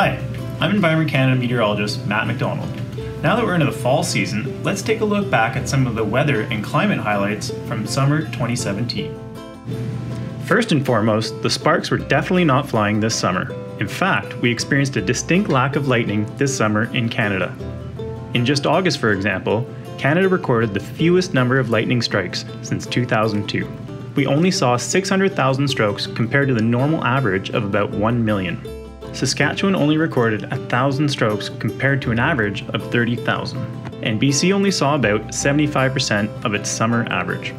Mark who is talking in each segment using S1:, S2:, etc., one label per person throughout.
S1: Hi, I'm Environment Canada meteorologist Matt McDonald. Now that we're into the fall season, let's take a look back at some of the weather and climate highlights from summer 2017. First and foremost, the sparks were definitely not flying this summer. In fact, we experienced a distinct lack of lightning this summer in Canada. In just August, for example, Canada recorded the fewest number of lightning strikes since 2002. We only saw 600,000 strokes compared to the normal average of about 1 million. Saskatchewan only recorded 1,000 strokes compared to an average of 30,000. And BC only saw about 75% of its summer average.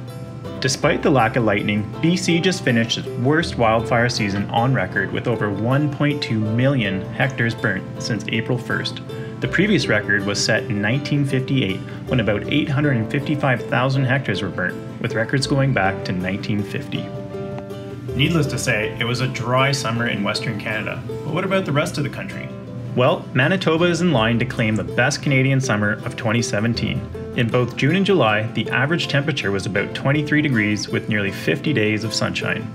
S1: Despite the lack of lightning, BC just finished its worst wildfire season on record with over 1.2 million hectares burnt since April 1st. The previous record was set in 1958 when about 855,000 hectares were burnt, with records going back to 1950. Needless to say, it was a dry summer in Western Canada, but what about the rest of the country? Well, Manitoba is in line to claim the best Canadian summer of 2017. In both June and July, the average temperature was about 23 degrees with nearly 50 days of sunshine.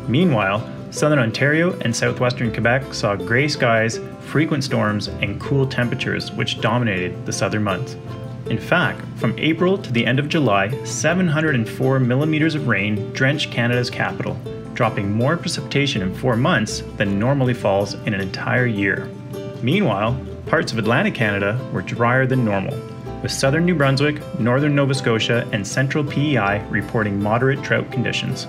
S1: Meanwhile, southern Ontario and southwestern Quebec saw grey skies, frequent storms, and cool temperatures which dominated the southern months. In fact, from April to the end of July, 704 millimeters of rain drenched Canada's capital, dropping more precipitation in 4 months than normally falls in an entire year. Meanwhile, parts of Atlantic Canada were drier than normal, with southern New Brunswick, northern Nova Scotia, and central PEI reporting moderate drought conditions.